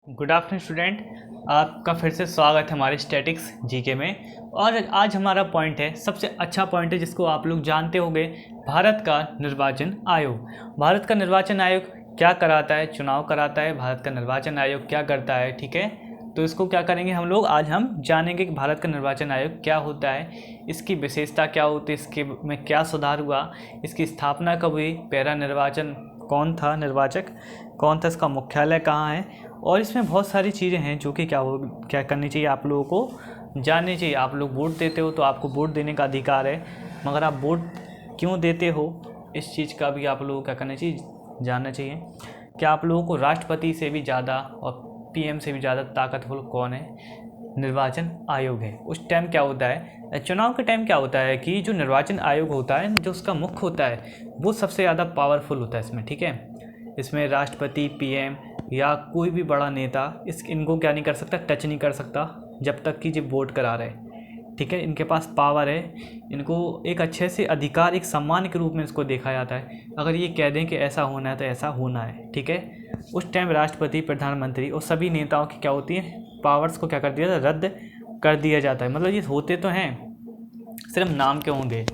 Good afternoon student. आपका फिर से स्वागत है हमारे स्टैटिक्स जीके में। और आज हमारा पॉइंट है, सबसे अच्छा पॉइंट है जिसको आप लोग जानते होंगे, भारत का निर्वाचन आयोग। भारत का निर्वाचन आयोग क्या कराता है? चुनाव कराता है। भारत का निर्वाचन आयोग क्या करता है? ठीक है, तो इसको क्या करेंगे हम लोग, आज हम जानेंगे कि भारत का निर्वाचन आयोग क्या होता है, इसकी विशेषता क्या होती है, इसके में क्या सुधार हुआ, इसकी स्थापना कब हुई, पैरा निर्वाचन कौन था, निर्वाचक कौन था, इसका मुख्यालय कहाँ है, और इसमें बहुत सारी चीज़ें हैं जो कि क्या करनी चाहिए, आप लोगों को जाननी चाहिए। आप लोग वोट देते हो तो आपको वोट देने का अधिकार है, मगर आप वोट क्यों देते हो इस चीज़ का भी आप लोगों को क्या करना चाहिए, जानना चाहिए। क्या आप लोगों को राष्ट्रपति से भी ज़्यादा और पीएम से भी ज़्यादा ताकतवर कौन है? निर्वाचन आयोग है। उस टाइम क्या होता है, चुनाव के टाइम क्या होता है कि जो निर्वाचन आयोग होता है, जो उसका मुख्य होता है, वो सबसे ज़्यादा पावरफुल होता है इसमें। ठीक है, इसमें राष्ट्रपति, पीएम या कोई भी बड़ा नेता इनको क्या नहीं कर सकता, टच नहीं कर सकता जब तक कि जब वोट करा रहे। ठीक है, इनके पास पावर है, इनको एक अच्छे से अधिकार, एक सम्मान के रूप में इसको देखा जाता है। अगर ये कह दें कि ऐसा होना है तो ऐसा होना है। ठीक है, उस टाइम राष्ट्रपति, प्रधानमंत्री और सभी नेताओं की क्या होती है, पावर्स को क्या कर दिया जाता है, रद्द कर दिया जाता है। मतलब ये होते तो हैं, सिर्फ नाम के होंगे।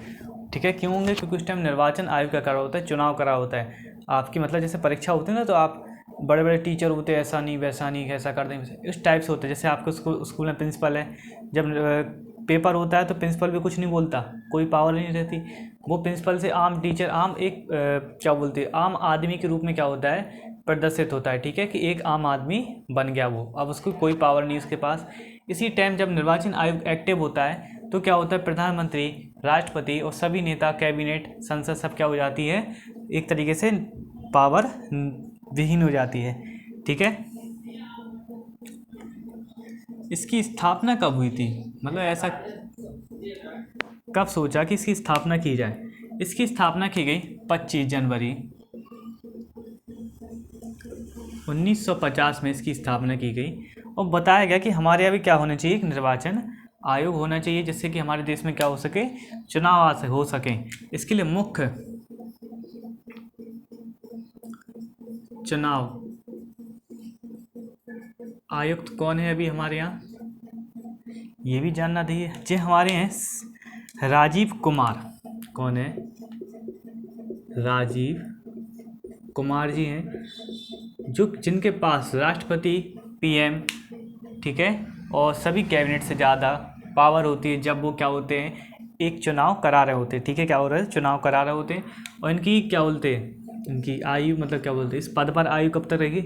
ठीक है, क्यों होंगे? क्योंकि उस टाइम निर्वाचन आयोग का करा होता है, चुनाव करा होता है आपकी। मतलब जैसे परीक्षा होती है ना, तो आप बड़े बड़े टीचर होते हैं, ऐसा नहीं वैसा नहीं, ऐसा कर दें, इस टाइप से होते हैं। जैसे आपके स्कूल में प्रिंसिपल है, जब पेपर होता है तो प्रिंसिपल भी कुछ नहीं बोलता, कोई पावर नहीं रहती। वो प्रिंसिपल से आम टीचर, आम एक क्या बोलते हैं, आम आदमी के रूप में क्या होता है, प्रदर्शित होता है। ठीक है, कि एक आम आदमी बन गया वो, अब उसको कोई पावर नहीं उसके पास। इसी टाइम जब निर्वाचन आयोग एक्टिव होता है तो क्या होता है, प्रधानमंत्री, राष्ट्रपति और सभी नेता, कैबिनेट, संसद सब क्या हो जाती है, एक तरीके से पावर विहीन हो जाती है। ठीक है, इसकी स्थापना कब हुई थी, मतलब ऐसा कब सोचा कि इसकी स्थापना की जाए? इसकी स्थापना की गई 25 जनवरी 1950 में इसकी स्थापना की गई। और बताया गया कि हमारे यहाँ भी क्या होना चाहिए, एक निर्वाचन आयोग होना चाहिए, जिससे कि हमारे देश में क्या हो सके, चुनाव हो सके। इसके लिए मुख्य चुनाव आयुक्त कौन है अभी हमारे यहाँ, ये भी जानना चाहिए। जो हमारे हैं राजीव कुमार, कौन है, राजीव कुमार जी हैं, जो जिनके पास राष्ट्रपति, पीएम, ठीक है, और सभी कैबिनेट से ज़्यादा पावर होती है जब वो क्या होते हैं, एक चुनाव करा रहे होते हैं। ठीक है, क्या हो रहा है, चुनाव करा रहे होते हैं। और इनकी क्या बोलते हैं, इनकी आयु, मतलब क्या बोलते हैं, इस पद पर आयु कब तक रहेगी,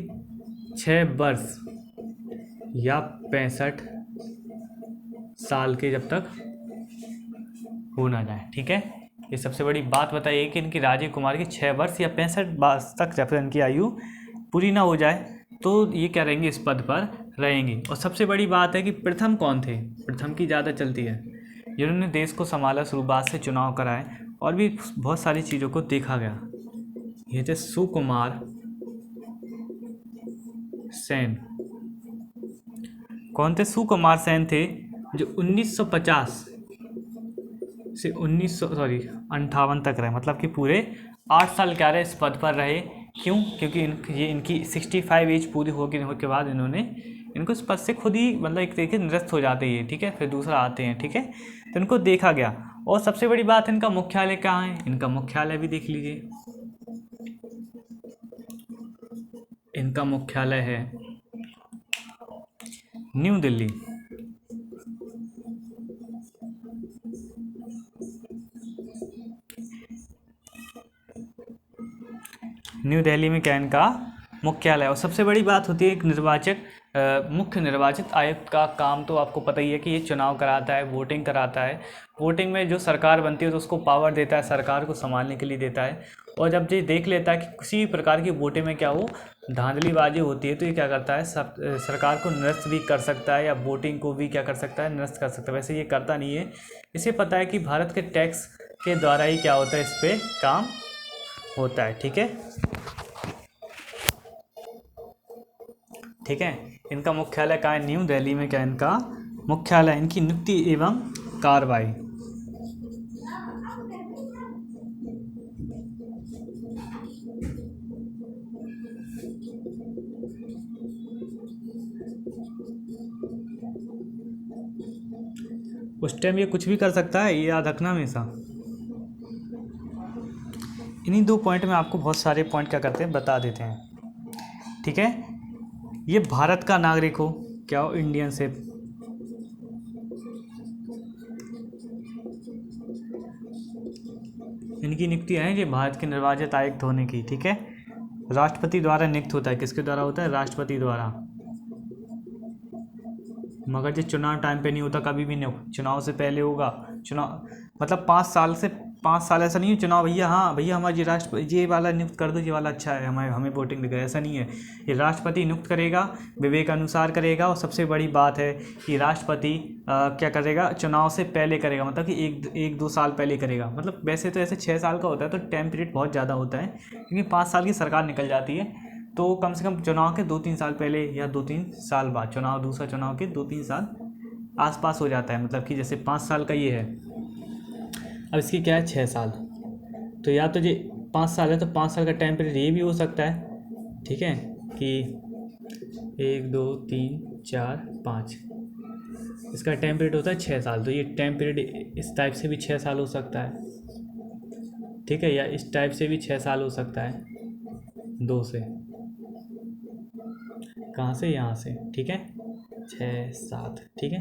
6 वर्ष या 65 साल के जब तक हो ना जाए। ठीक है, ये सबसे बड़ी बात बताइए कि इनकी राजीव कुमार की 6 वर्ष या 65 वर्ष तक जब तक इनकी आयु पूरी ना हो जाए तो ये क्या रहेंगे, इस पद पर रहेंगे। और सबसे बड़ी बात है कि प्रथम कौन थे, प्रथम की ज़्यादा चलती है, जिन्होंने देश को संभाला, शुरुआत से चुनाव कराए और भी बहुत सारी चीज़ों को देखा गया। ये थे सुकुमार सेन। कौन थे? सुकुमार सेन थे, जो 1950 से 1958 तक रहे, मतलब कि पूरे 8 साल क्या रहे, इस पद पर रहे। क्यों? क्योंकि ये इनकी 65 एज पूरी होने के बाद इन्होंने इनको इस पद से खुद ही, मतलब एक तरीके से निरस्त हो जाते हैं। ठीक है, फिर दूसरा आते हैं। ठीक है, तो इनको देखा गया। और सबसे बड़ी बात है, इनका मुख्यालय कहाँ है, इनका मुख्यालय भी देख लीजिए। इनका मुख्यालय है न्यू दिल्ली। न्यू दिल्ली में क्या इनका मुख्यालय। और सबसे बड़ी बात होती है, एक मुख्य निर्वाचित आयुक्त का काम तो आपको पता ही है कि ये चुनाव कराता है, वोटिंग कराता है। वोटिंग में जो सरकार बनती है तो उसको पावर देता है, सरकार को संभालने के लिए देता है। और जब ये देख लेता है कि किसी भी प्रकार की वोटिंग में क्या हो, धांधलीबाजी होती है, तो ये क्या करता है, सरकार को निरस्त भी कर सकता है, या वोटिंग को भी क्या कर सकता है, निरस्त कर सकता है। वैसे ये करता नहीं है। इसे पता है कि भारत के टैक्स के द्वारा ही क्या होता है, इस पर काम होता है। ठीक है, ठीक है, इनका मुख्यालय कहाँ है, न्यू दिल्ली में क्या इनका मुख्यालय। इनकी नियुक्ति एवं कार्रवाई, उस टाइम ये कुछ भी कर सकता है, ये याद रखना हमेशा। इन्हीं 2 पॉइंट में आपको बहुत सारे पॉइंट क्या करते हैं बता देते हैं, ठीक है। ये भारत का नागरिक हो, क्या हो, इंडियन से। इनकी नियुक्ति है ये भारत के निर्वाचित आयुक्त होने की, ठीक है। राष्ट्रपति द्वारा नियुक्त होता है, किसके द्वारा होता है, राष्ट्रपति द्वारा। मगर ये चुनाव टाइम पे नहीं होता कभी भी, नहीं, चुनाव से पहले होगा। चुनाव मतलब 5 साल ऐसा नहीं है चुनाव, भैया हाँ भैया हमारा ये वाला नियुक्त कर दो, ये वाला अच्छा है, हमें हमें वोटिंग देगा, ऐसा नहीं है। ये राष्ट्रपति नियुक्त करेगा, विवेक अनुसार करेगा। और सबसे बड़ी बात है कि राष्ट्रपति क्या करेगा, चुनाव से पहले करेगा, मतलब कि 1-2 साल पहले करेगा। मतलब वैसे तो ऐसे 6 साल का होता है, तो टाइम पीरियड बहुत ज़्यादा होता है, क्योंकि 5 साल की सरकार निकल जाती है। तो कम से कम चुनाव के 2-3 साल पहले या 2-3 साल बाद चुनाव, दूसरा चुनाव के 2-3 साल आसपास हो जाता है। मतलब कि जैसे 5 साल का ये है, अब इसकी क्या है 6 साल, तो या तो ये 5 साल है तो 5 साल का टाइम पीरियड ये भी हो सकता है, ठीक है, कि 1 2 3 4 5, इसका टाइम पीरियड होता है 6 साल। तो ये टाइम पीरियड इस टाइप से भी 6 साल हो सकता है, ठीक है, या इस टाइप से भी 6 साल हो सकता है, 2 से, कहाँ से, यहाँ से, ठीक है, 6-7, ठीक है।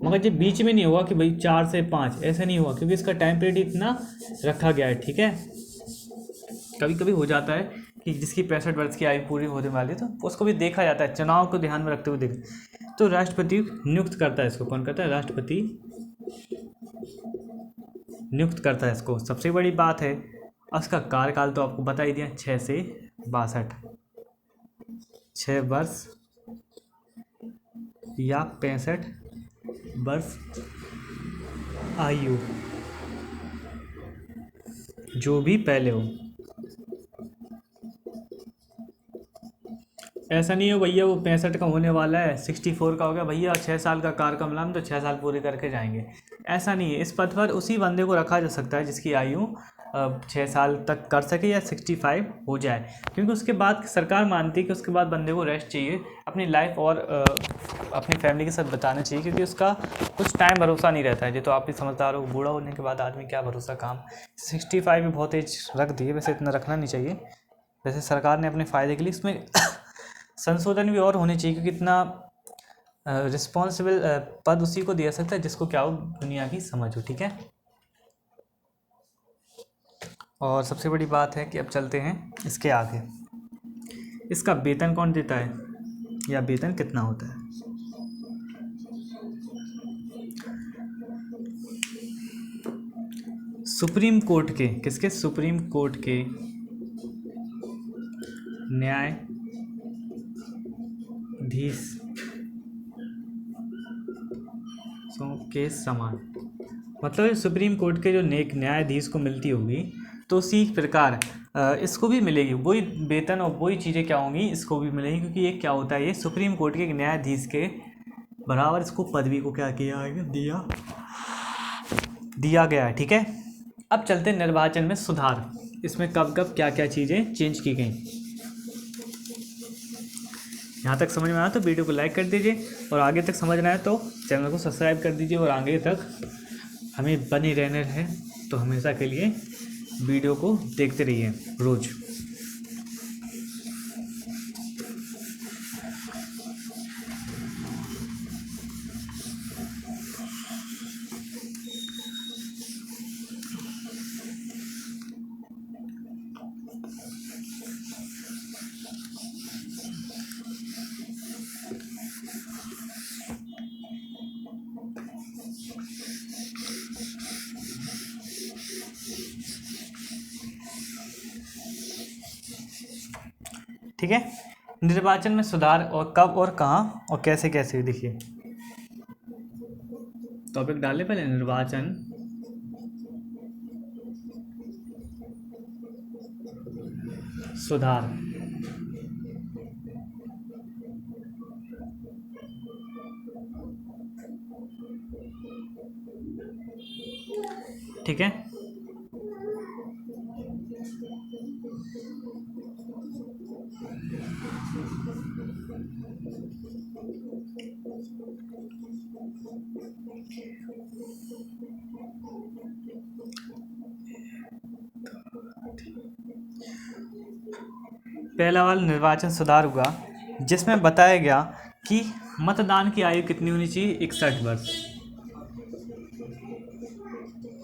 मगर ये बीच में नहीं होगा कि भाई 4 से 5, ऐसा नहीं होगा, क्योंकि इसका टाइम पीरियड इतना रखा गया है, ठीक है। कभी कभी हो जाता है कि जिसकी 65 वर्ष की आयु पूरी होने वाली है तो उसको भी देखा जाता है, चुनाव को ध्यान में रखते हुए देखा। तो राष्ट्रपति नियुक्त करता है इसको, कौन करता है, राष्ट्रपति नियुक्त करता है इसको। सबसे बड़ी बात है उसका कार्यकाल तो आपको बता ही दिया, 6 से 62, 6 वर्ष या 65 वर्ष आयु, जो भी पहले हो। ऐसा नहीं हो भैया वो 65 का होने वाला है, 64 का हो गया भैया, 6 साल का कार्यकाल हम तो 6 साल पूरे करके जाएंगे, ऐसा नहीं है। इस पद पर उसी बंदे को रखा जा सकता है जिसकी आयु 6 साल तक कर सके या 65 हो जाए, क्योंकि उसके बाद सरकार मानती है कि उसके बाद बंदे को रेस्ट चाहिए, अपनी लाइफ और अपनी फैमिली के साथ बताना चाहिए, क्योंकि उसका कुछ टाइम भरोसा नहीं रहता है। ये तो आप भी समझदार हो, बूढ़ा होने के बाद आदमी क्या भरोसा काम। 65 भी बहुत एज रख दी है, वैसे इतना रखना नहीं चाहिए। वैसे सरकार ने अपने फ़ायदे के लिए इसमें संशोधन भी और होने चाहिए, क्योंकि इतना रिस्पॉन्सिबल पद उसी को दिया सकता है जिसको क्या हो, दुनिया की समझ हो, ठीक है। और सबसे बड़ी बात है कि अब चलते हैं इसके आगे, इसका वेतन कौन देता है या वेतन कितना होता है। सुप्रीम कोर्ट के, किसके, सुप्रीम कोर्ट के न्यायाधीश के समान, मतलब सुप्रीम कोर्ट के जो न्यायाधीश को मिलती होगी, तो उसी प्रकार इसको भी मिलेगी वही वेतन और वही चीज़ें क्या होंगी, इसको भी मिलेगी, क्योंकि ये क्या होता है, ये सुप्रीम कोर्ट के न्यायाधीश के बराबर इसको पदवी को क्या किया दिया गया है, ठीक है। अब चलते हैं निर्वाचन में सुधार, इसमें कब कब क्या क्या चीज़ें चेंज की गई। यहाँ तक समझ में आया तो वीडियो को लाइक कर दीजिए, और आगे तक समझना है तो चैनल को सब्सक्राइब कर दीजिए, और आगे तक हमें बने रहने हैं तो हमेशा के लिए वीडियो को देखते रहिए रोज़। ठीक है, निर्वाचन में सुधार और कब और कहाँ और कैसे कैसे, देखिए टॉपिक डाले पहले, निर्वाचन सुधार, ठीक है। पहला वाला निर्वाचन सुधार हुआ जिसमें बताया गया कि मतदान की आयु कितनी होनी चाहिए, 61 वर्ष।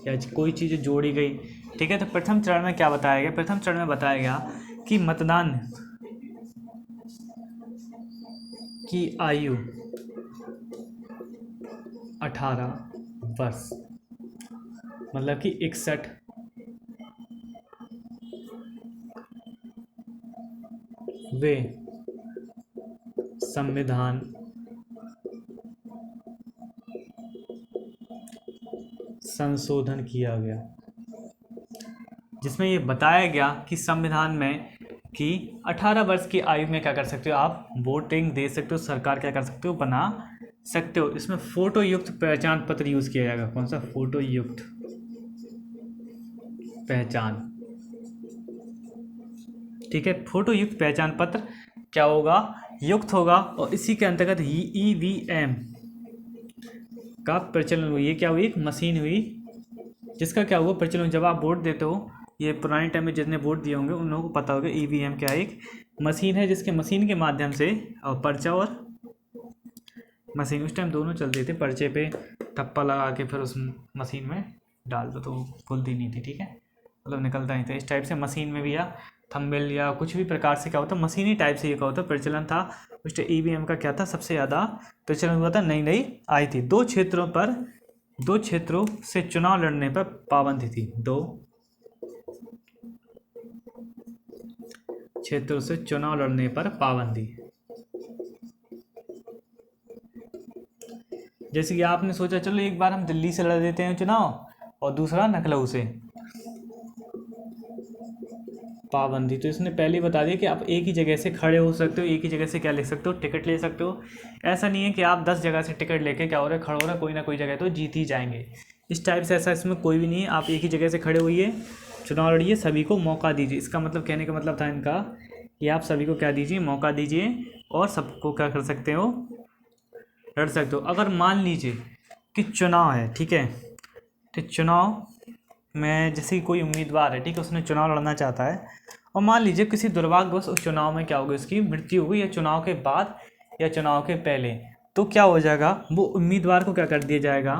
या कोई चीज़ जोड़ी गई, ठीक है। तो प्रथम चरण में क्या बताया गया, प्रथम चरण में बताया गया कि मतदान की आयु 18 वर्ष, मतलब कि 61 वे संविधान संशोधन किया गया, जिसमें ये बताया गया कि संविधान में कि 18 वर्ष की आयु में क्या कर सकते हो, आप वोटिंग दे सकते हो, सरकार क्या कर सकते हो, बना सकते हो। इसमें फोटो युक्त पहचान पत्र यूज किया जाएगा। कौन सा, फोटो युक्त पहचान, ठीक है। फोटो युक्त पहचान पत्र क्या होगा, युक्त होगा, और इसी के अंतर्गत EVM का प्रचलन हुई। ये क्या हुई, एक मशीन हुई जिसका क्या हुआ, प्रचलन। जब आप वोट देते हो, ये पुराने टाइम में जितने वोट दिए होंगे उन लोगों को पता होगा EVM क्या, एक मशीन है जिसके मशीन के माध्यम से, और पर्चा और मशीन उस टाइम दोनों चलते थे, पर्चे पे ठप्पा लगा के फिर उस मशीन में डाल दो तो खुलती नहीं थी, ठीक है, मतलब निकलता नहीं था। इस टाइप से मशीन में भी या थंबनेल या कुछ भी प्रकार से क्या होता, मशीनी टाइप से ये क्या होता प्रचलन था। उस टाइम EVM का क्या था, सबसे ज़्यादा प्रचलन हुआ था, नई नई आई थी। दो क्षेत्रों से चुनाव लड़ने पर पाबंदी थी। 2 क्षेत्रों से चुनाव लड़ने पर पाबंदी, जैसे कि आपने सोचा चलो एक बार हम दिल्ली से लड़ देते हैं चुनाव और दूसरा लखनऊ से, पाबंदी। तो इसने पहले बता दिया कि आप एक ही जगह से खड़े हो सकते हो, एक ही जगह से क्या ले सकते हो, टिकट ले सकते हो। ऐसा नहीं है कि आप 10 जगह से टिकट लेके क्या हो रहा है, खड़े हो रहा है, कोई ना कोई जगह तो जीत ही जाएंगे, इस टाइप से ऐसा इसमें कोई भी नहीं है। आप एक ही जगह से खड़े होइए, चुनाव लड़िए, सभी को मौका दीजिए। इसका मतलब, कहने का मतलब था इनका कि आप सभी को क्या दीजिए, मौका दीजिए, और सबको क्या कर सकते हो, लड़ सकते हो। अगर मान लीजिए कि चुनाव है, ठीक है, तो चुनाव में जैसे कोई उम्मीदवार है, ठीक है, उसने चुनाव लड़ना चाहता है, और मान लीजिए किसी दुर्भाग्यवश उस चुनाव में क्या होगा, उसकी मृत्यु होगी, या चुनाव के बाद या चुनाव के पहले, तो क्या हो जाएगा, वो उम्मीदवार को क्या कर दिया जाएगा,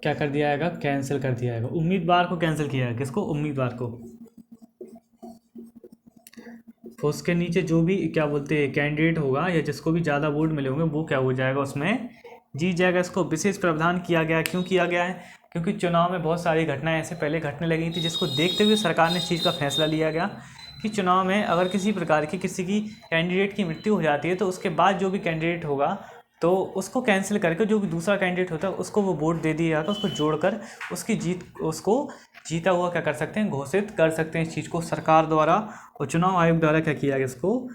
क्या कर दिया जाएगा, कैंसिल कर दिया जाएगा। उम्मीदवार को कैंसिल किया जाएगा, किसको, उम्मीदवार को। तो उसके नीचे जो भी क्या बोलते हैं कैंडिडेट होगा, या जिसको भी ज़्यादा वोट मिले होंगे, वो क्या हो जाएगा, उसमें जीत जाएगा। इसको विशेष प्रावधान किया गया। क्यों किया गया है, क्योंकि चुनाव में बहुत सारी घटनाएं ऐसे पहले घटने लगी थी, जिसको देखते हुए सरकार ने इस चीज़ का फैसला लिया गया कि चुनाव में अगर किसी प्रकार की किसी की कैंडिडेट की मृत्यु हो जाती है, तो उसके बाद जो भी कैंडिडेट होगा तो उसको कैंसिल करके जो भी दूसरा कैंडिडेट होता है उसको वो वोट दे दिया जाता है, उसको जोड़कर उसकी जीत, उसको जीता हुआ क्या कर सकते हैं, घोषित कर सकते हैं। इस चीज़ को सरकार द्वारा और चुनाव आयोग द्वारा क्या किया गया, इसको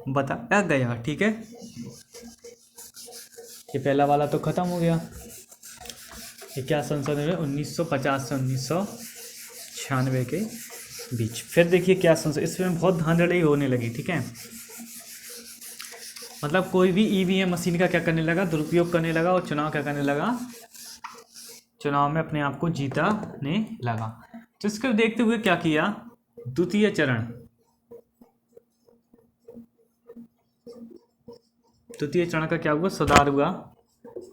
बताया गया, ठीक है। ये पहला वाला तो ख़त्म हो गया। ये क्या संशोधन है, 1950 से 1996 के बीच। फिर देखिए क्या संशोधन, इसमें बहुत धांधली होने लगी, ठीक है। मतलब कोई भी EVM मशीन का क्या करने लगा, दुरुपयोग करने लगा, और चुनाव क्या करने लगा, चुनाव में अपने आप को जीताने लगा। तो इसको देखते हुए क्या किया, द्वितीय चरण का क्या हुआ, सुधार हुआ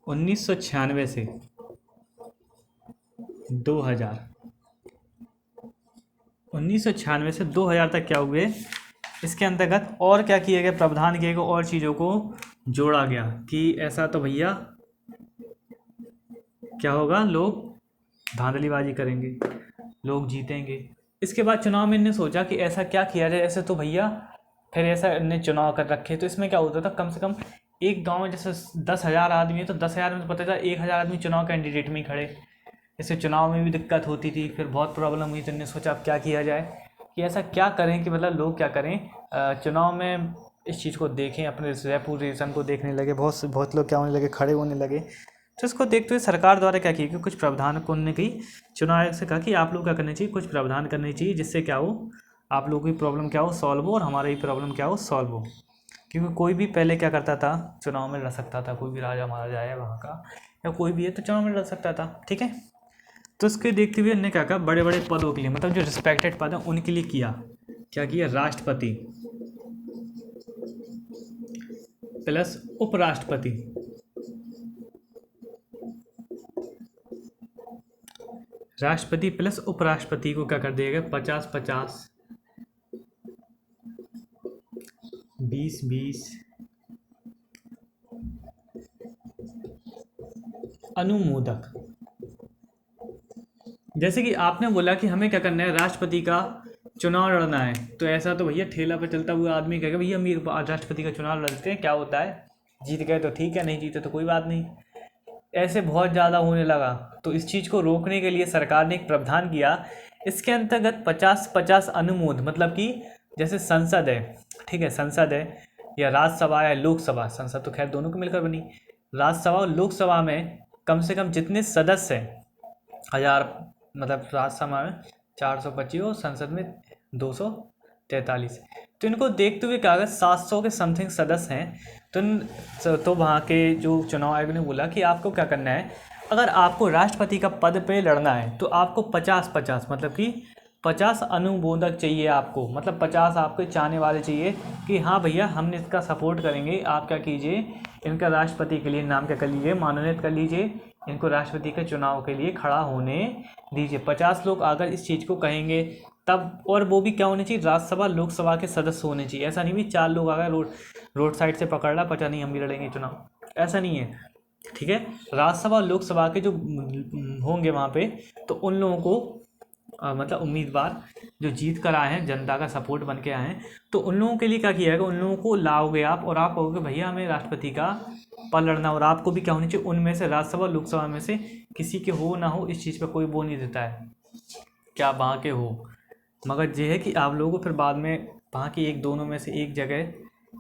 1996 से 2000, 1996 से 2000 तक क्या हुए, इसके अंतर्गत और क्या किया गया, प्रावधान किए गए, और चीज़ों को जोड़ा गया कि ऐसा तो भैया क्या होगा, लोग धांधलीबाजी करेंगे, लोग जीतेंगे। इसके बाद चुनाव में इन्हें सोचा कि ऐसा क्या किया जाए, ऐसे तो भैया फिर ऐसा इन्हें चुनाव कर रखे। तो इसमें क्या होता था, कम से कम एक गांव में जैसे 10,000 आदमी है, तो 10,000 में तो पता था 1,000 आदमी चुनाव कैंडिडेट में ही खड़े। इससे चुनाव में भी दिक्कत होती थी, फिर बहुत प्रॉब्लम हुई। तो इन्होंने सोचा अब क्या किया जाए, कि ऐसा क्या करें कि मतलब लोग क्या करें, चुनाव में इस चीज़ को देखें, अपने रेपुटेशन को देखने लगे, बहुत लोग क्या होने लगे, खड़े होने लगे। तो इसको देखते हुए सरकार द्वारा क्या किया कि कुछ प्रावधान को उन्होंने की, चुनाव आयोग से कहा कि आप लोग क्या करना चाहिए, कुछ प्रावधान करने चाहिए, जिससे क्या हो, आप लोगों की प्रॉब्लम क्या हो सॉल्व हो और हमारी भी प्रॉब्लम क्या हो सॉल्व हो। क्योंकि कोई भी पहले क्या करता था, चुनाव में लड़ सकता था, कोई भी राजा महाराजा है वहाँ का या कोई भी है तो चुनाव में लड़ सकता था, ठीक है। तो उसके देखते हुए इन्होंने क्या कहा, बड़े बड़े पदों के लिए, मतलब जो रिस्पेक्टेड पद हैं उनके लिए किया, क्या किया, राष्ट्रपति प्लस उपराष्ट्रपति, राष्ट्रपति प्लस उपराष्ट्रपति को क्या कर दिया गया, 50-50, 20-20 अनुमोदक। जैसे कि आपने बोला कि हमें क्या करना है, राष्ट्रपति का चुनाव लड़ना है, तो ऐसा तो भैया ठेला पे चलता हुआ आदमी कहेगा भैया अमीर राष्ट्रपति का चुनाव लड़ते हैं, क्या होता है, जीत गए तो ठीक है, नहीं जीते तो कोई बात नहीं। ऐसे बहुत ज़्यादा होने लगा, तो इस चीज़ को रोकने के लिए सरकार ने एक प्रावधान किया। इसके अंतर्गत 50-50 अनुमोद, मतलब कि जैसे संसद है, ठीक है, संसद है या राज्यसभा है लोकसभा, संसद तो खैर दोनों को मिलकर बनी, राज्यसभा और लोकसभा में कम से कम जितने सदस्य हैं 1000, मतलब राज्यसभा में 425 और संसद में 243, तो इनको देखते हुए क्या अगर 700 के समथिंग सदस्य हैं, तो वहाँ के जो चुनाव आयोग ने बोला कि आपको क्या करना है, अगर आपको राष्ट्रपति का पद पे लड़ना है तो आपको 50-50, मतलब कि 50 अनुमोदक चाहिए आपको, मतलब 50 आपके चाहने वाले चाहिए कि हाँ भैया हमने इसका सपोर्ट करेंगे, आप क्या कीजिए, इनका राष्ट्रपति के लिए नाम क्या कर लीजिए, मनोनीत कर लीजिए, इनको राष्ट्रपति के चुनाव के लिए खड़ा होने दीजिए। 50 लोग अगर इस चीज़ को कहेंगे तब, और वो भी क्या होने चाहिए, राज्यसभा लोकसभा के सदस्य होने चाहिए। ऐसा नहीं भी 4 लोग अगर रोड साइड से पकड़ ला, पता नहीं हम भी लड़ेंगे चुनाव, ऐसा नहीं है, ठीक है। राज्यसभा लोकसभा के जो होंगे वहाँ पे, तो उन लोगों को मतलब उम्मीदवार जो जीत कर आए हैं, जनता का सपोर्ट बन के आए हैं, तो उन लोगों के लिए क्या किया है, उन लोगों को लाओगे आप और आप कहोगे भैया हमें राष्ट्रपति का पद लड़ना, और आपको भी क्या होनी चाहिए, उनमें से राज्यसभा लोकसभा में से किसी के हो ना हो, इस चीज़ पर कोई वो नहीं देता है क्या वहाँ के हो, मगर ये है कि आप लोगों को फिर बाद में वहाँ की एक दोनों में से एक जगह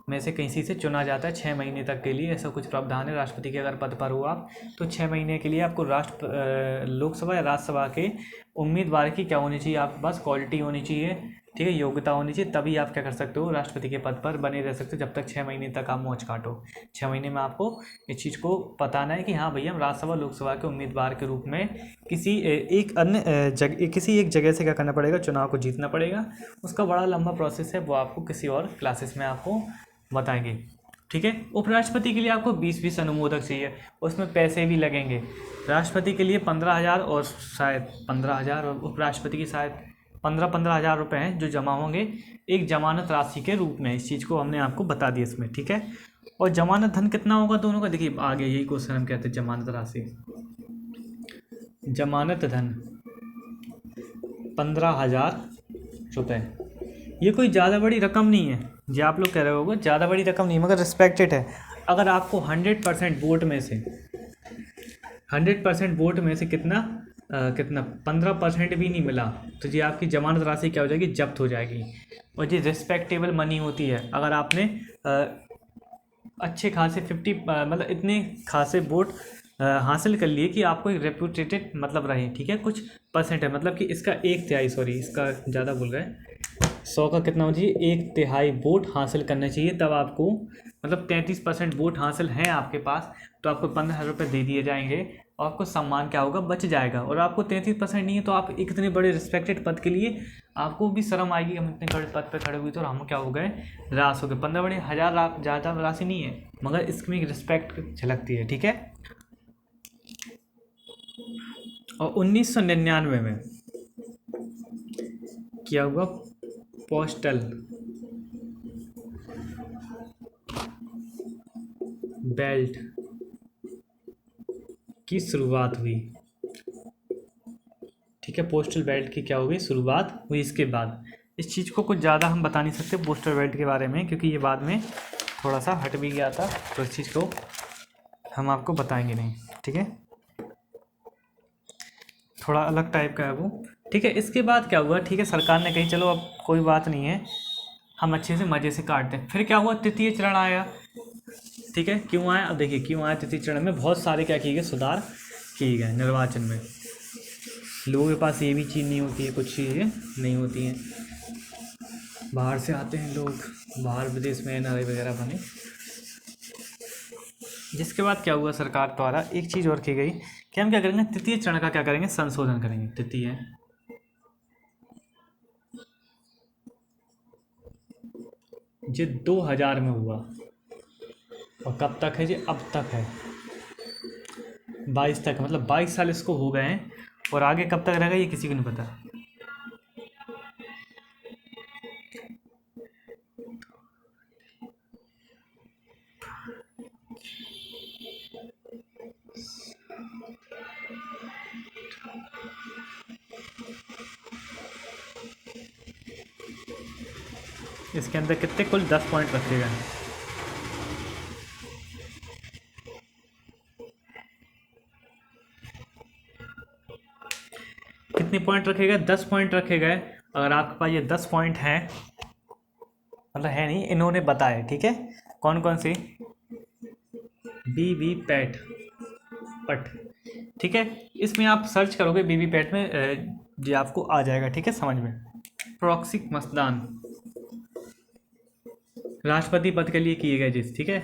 में से कहीं से चुना जाता है 6 महीने तक के लिए, ऐसा कुछ प्रावधान है। राष्ट्रपति के अगर पद पर हो आप तो 6 महीने के लिए आपको लोकसभा या राज्यसभा के उम्मीदवार की क्या होनी चाहिए, आपके पास क्वालिटी होनी चाहिए, ठीक है, योग्यता होनी चाहिए, तभी आप क्या कर सकते हो, राष्ट्रपति के पद पर बने रह सकते हो, जब तक 6 महीने तक आप मौज काटो। 6 महीने में आपको इस चीज़ को बताना है कि हाँ भैया हम राज्यसभा लोकसभा के उम्मीदवार के रूप में किसी एक अन्य किसी एक जगह से क्या करना पड़ेगा, चुनाव को जीतना पड़ेगा। उसका बड़ा लंबा प्रोसेस है, वो आपको किसी और क्लासेस में आपको बताएंगे, ठीक है। उपराष्ट्रपति के लिए आपको 20-20 अनुमोदक चाहिए, उसमें पैसे भी लगेंगे। राष्ट्रपति के लिए 15,000 और शायद 15,000 और उपराष्ट्रपति की शायद 15,000 रुपये हैं जो जमा होंगे एक जमानत राशि के रूप में। इस चीज़ को हमने आपको बता दिया इसमें, ठीक है। और जमानत धन कितना होगा दोनों का, देखिए आगे यही क्वेश्चन हम कहते हैं, जमानत राशि, जमानत धन 15,000 रुपये। ये कोई ज़्यादा बड़ी रकम नहीं है, जो आप लोग कह रहे होगे ज़्यादा बड़ी रकम नहीं, मगर रिस्पेक्टेड है। अगर आपको 100% वोट में से 100% वोट में से कितना 15% भी नहीं मिला, तो जी आपकी जमानत राशि क्या हो जाएगी, जब्त हो जाएगी। और जी रिस्पेक्टेबल मनी होती है, अगर आपने अच्छे खासे 50 मतलब इतने खासे वोट हासिल कर लिए कि आपको एक रेपुटेटेड मतलब रहे, ठीक है, कुछ परसेंट है, मतलब कि इसका 1/3, सॉरी इसका ज़्यादा बोल गए, 100 का कितना हो चाहिए, 1/3 वोट हासिल करना चाहिए, तब आपको मतलब 33% वोट हासिल हैं आपके पास, तो आपको 15,000 रुपये दे दिए जाएंगे और आपको सम्मान क्या होगा, बच जाएगा। और आपको 33% नहीं है तो आप इतने बड़े रिस्पेक्टेड पद के लिए आपको भी शर्म आएगी, हम इतने बड़े पद पर खड़े हुए थे और हम क्या हो गए, रास हो गए। 15 बड़े 1000 ज़्यादा राशि नहीं है, मगर इसमें रिस्पेक्ट झलकती है, ठीक है। और 1999 में क्या हुआ, पोस्टल बेल्ट की शुरुआत हुई, ठीक है, पोस्टल बेल्ट की क्या हुई, शुरुआत हुई। इसके बाद इस चीज़ को कुछ ज़्यादा हम बता नहीं सकते पोस्टल बेल्ट के बारे में, क्योंकि ये बाद में थोड़ा सा हट भी गया था, तो इस चीज़ को हम आपको बताएंगे नहीं, ठीक है, थोड़ा अलग टाइप का है वो, ठीक है। इसके बाद क्या हुआ, ठीक है, सरकार ने कही चलो अब कोई बात नहीं है, हम अच्छे से मज़े से काटते हैं। फिर क्या हुआ, तृतीय चरण आया, ठीक है। क्यों आया, अब देखिए क्यों आया। तृतीय चरण में बहुत सारे क्या किए गए, सुधार किए गए निर्वाचन में। लोगों के पास ये भी चीज़ नहीं होती है, कुछ चीज़ें नहीं होती हैं, बाहर से आते हैं लोग, बाहर विदेश में एनआरआई वगैरह बने। जिसके बाद क्या हुआ, सरकार द्वारा एक चीज़ और की गई कि हम क्या करेंगे, तृतीय चरण का क्या करेंगे, संशोधन करेंगे। तृतीय ये 2000 में हुआ और कब तक है जी, अब तक है 22 तक, मतलब 22 साल इसको हो गए हैं। और आगे कब तक रहेगा ये किसी को नहीं पता। इसके अंदर कितने, कुल 10 पॉइंट रखे गए हैं। कितने पॉइंट रखे गए, 10 पॉइंट रखे गए। अगर आपके पास ये 10 पॉइंट हैं, मतलब है नहीं, इन्होंने बताया, ठीक है, कौन कौन सी, वीवी पैट पट, ठीक है। इसमें आप सर्च करोगे वीवी पैट में, जी आपको आ जाएगा, ठीक है, समझ में। प्रॉक्सी मतदान राष्ट्रपति पद के लिए किए गए जिस, ठीक है,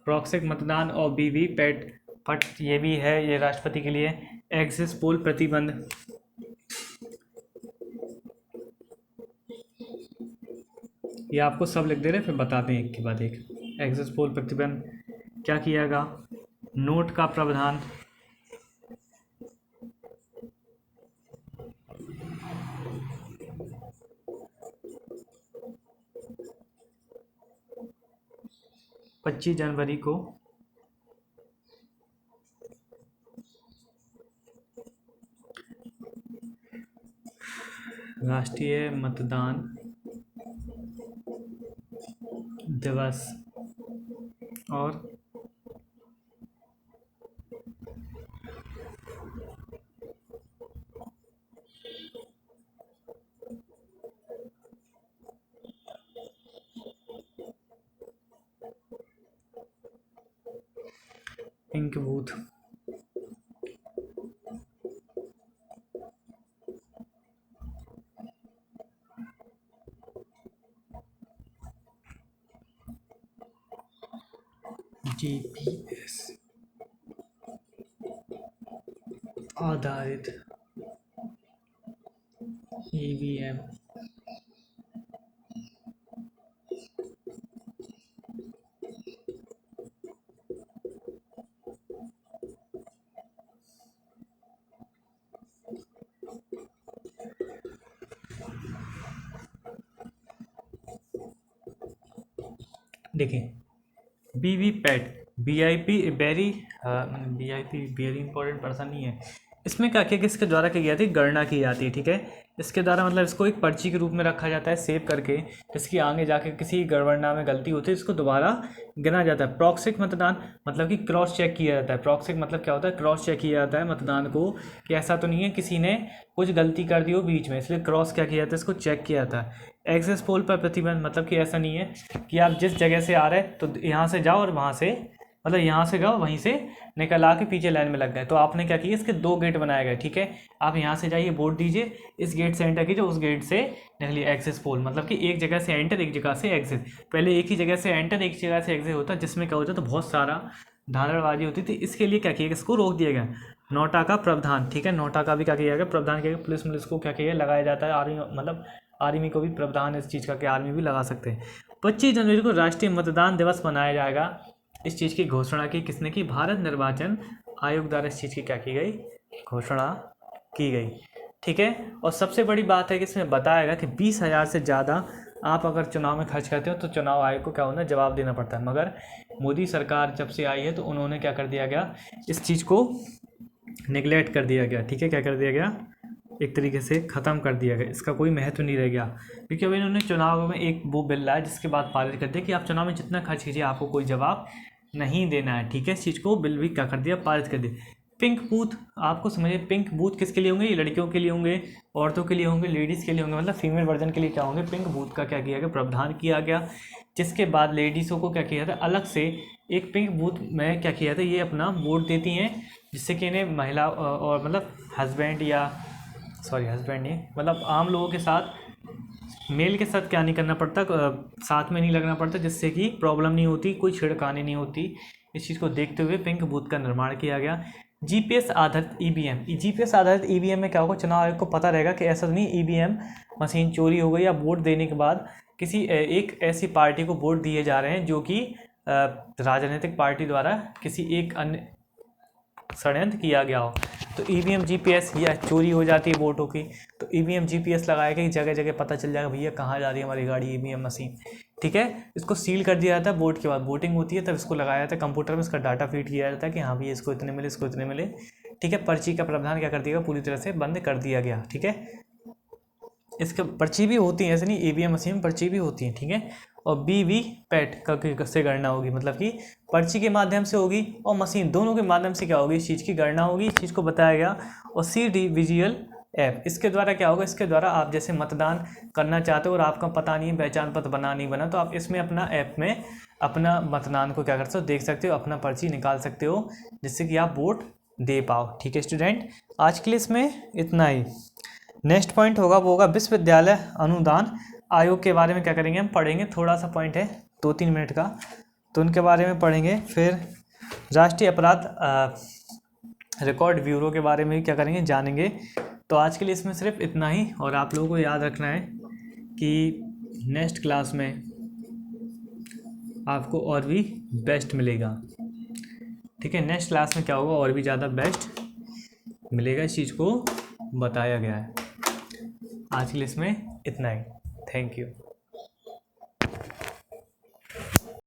प्रॉक्सी मतदान और वीवी पैट पट ये भी है, ये राष्ट्रपति के लिए। एग्जिट पोल प्रतिबंध, ये आपको सब लिख दे रहे, फिर बताते हैं एक के बाद एक। एग्जिट पोल प्रतिबंध क्या कियागा, नोट का प्रावधान, पच्चीस जनवरी को राष्ट्रीय मतदान दिवस और पिंक बूथ, जीपीएस आधारित ईवीएम, देखिए VVPAT, VIP very important person नहीं है। इसमें क्या किया, किसके द्वारा की जाती है, गणना की जाती है, ठीक है। इसके द्वारा मतलब इसको एक पर्ची के रूप में रखा जाता है सेव करके, जिसकी आगे जाके किसी गणना में गलती होती है इसको दोबारा गिना जाता है। प्रॉक्सिक मतदान मतलब कि क्रॉस चेक किया जाता है। प्रॉक्सिक मतलब क्या होता है, क्रॉस चेक किया जाता है मतदान को, कि ऐसा तो नहीं है किसी ने कुछ गलती कर दी हो बीच में, इसलिए क्रॉस क्या किया जाता है, इसको चेक किया जाता है। एक्सेस पोल पर प्रतिबंध मतलब कि ऐसा नहीं है कि आप जिस जगह से आ रहे हैं तो यहाँ से जाओ और वहाँ से, मतलब यहाँ से गए वहीं से निकल आके पीछे लाइन में लग गए, तो आपने क्या किया, इसके 2 गेट बनाए गए, ठीक है। आप यहाँ से जाइए, वोट दीजिए, इस गेट से एंटर कीजिए, उस गेट से निकलिए। एक्सेस पोल मतलब कि एक जगह से एंटर, एक जगह से एग्जिट। पहले एक ही जगह से एंटर, एक जगह से एग्जिट होता, जिसमें क्या होता तो बहुत सारा धांधड़बाजी होती थी। इसके लिए क्या किया, इसको रोक दिया गया। नोटा का प्रावधान, ठीक है, नोटा का भी क्या किया गया, प्रावधान किया गया। पुलिस को क्या किया लगाया जाता है, आर्मी मतलब आर्मी को भी प्रावधान इस चीज़ का कि आर्मी भी लगा सकते हैं। 25 जनवरी को राष्ट्रीय मतदान दिवस मनाया जाएगा। इस चीज़ की घोषणा की किसने की, भारत निर्वाचन आयोग द्वारा इस चीज़ की क्या की गई, घोषणा की गई, ठीक है। और सबसे बड़ी बात है कि इसमें बताया गया कि 20,000 से ज़्यादा आप अगर चुनाव में खर्च करते हो तो चुनाव आयोग को क्या होना, जवाब देना पड़ता है। मगर मोदी सरकार जब से आई है तो उन्होंने क्या कर दिया गया, इस चीज़ को निगलेक्ट कर दिया गया, ठीक है। क्या कर दिया गया, एक तरीके से ख़त्म कर दिया गया, इसका कोई महत्व नहीं रह गया। क्योंकि अब इन्होंने चुनाव में एक वो बिल लाया जिसके बाद पारित कर दिया कि आप चुनाव में जितना खर्च कीजिए आपको कोई जवाब नहीं देना है, ठीक है। इस चीज़ को बिल भी क्या कर दिया, पारित कर दिया। पिंक बूथ आपको समझिए, पिंक बूथ किसके लिए होंगे, ये लड़कियों के लिए होंगे, औरतों के लिए होंगे, लेडीज़ के लिए होंगे, मतलब फीमेल वर्जन के लिए क्या होंगे, पिंक बूथ का क्या किया गया, प्रावधान किया गया। जिसके बाद लेडीज़ों को क्या किया था, अलग से एक पिंक बूथ में क्या किया था, ये अपना वोट देती हैं, जिससे कि इन्हें महिला और मतलब हस्बैंड नहीं, मतलब आम लोगों के साथ मेल के साथ क्या नहीं करना पड़ता, साथ में नहीं लगना पड़ता, जिससे कि प्रॉब्लम नहीं होती, कोई छिड़कानी नहीं होती। इस चीज़ को देखते हुए पिंक बूथ का निर्माण किया गया। जीपीएस आधारित ईवीएम, जीपीएस आधारित ईवीएम में क्या होगा, चुनाव आयोग को पता रहेगा कि ऐसा नहीं ईवीएम मशीन चोरी हो गई या वोट देने के बाद किसी एक ऐसी पार्टी को वोट दिए जा रहे हैं जो कि राजनीतिक पार्टी द्वारा किसी एक अन्य षड्यंत्र किया गया हो, तो ईवीएम जीपीएस या चोरी हो जाती है वोटों की, तो ईवीएम जीपीएस लगाया कि जगह जगह पता चल जाएगा भैया कहाँ जा रही है हमारी गाड़ी ईवीएम मशीन। ठीक है, इसको सील कर दिया जाता है, वोट के बाद वोटिंग होती है तब इसको लगाया जाता है कंप्यूटर में, इसका डाटा फीड किया जाता है कि हाँ भैया इसको इतने मिले, इसको इतने मिले। ठीक है, पर्ची का प्रावधान क्या कर दिया, पूरी तरह से बंद कर दिया गया। ठीक है, इसके पर्ची भी होती है, ऐसे नहीं, ईवीएम मशीन में पर्ची भी होती है। ठीक है, और वीवी पैट से गणना होगी, मतलब कि पर्ची के माध्यम से होगी और मशीन दोनों के माध्यम से क्या होगी, इस चीज़ की गणना होगी, इस चीज़ को बताया गया। और CDVGL ऐप, इसके द्वारा क्या होगा, इसके द्वारा आप जैसे मतदान करना चाहते हो और आपका पता नहीं है, पहचान पत्र बना नहीं बना, तो आप इसमें अपना ऐप में अपना मतदान को क्या कर सकते हो, देख सकते हो, अपना पर्ची निकाल सकते हो, जिससे कि आप वोट दे पाओ। ठीक है स्टूडेंट, आज के लिए इसमें इतना ही। नेक्स्ट पॉइंट होगा वो होगा विश्वविद्यालय अनुदान आयोग के बारे में क्या करेंगे, हम पढ़ेंगे। थोड़ा सा पॉइंट है 2-3 मिनट का, तो उनके बारे में पढ़ेंगे। फिर राष्ट्रीय अपराध रिकॉर्ड ब्यूरो के बारे में भी क्या करेंगे, जानेंगे। तो आज के लिए इसमें सिर्फ इतना ही, और आप लोगों को याद रखना है कि नेक्स्ट क्लास में आपको और भी बेस्ट मिलेगा। ठीक है, नेक्स्ट क्लास में क्या होगा, और भी ज़्यादा बेस्ट मिलेगा, इस चीज़ को बताया गया है। आज के लिए इसमें इतना ही। Thank you.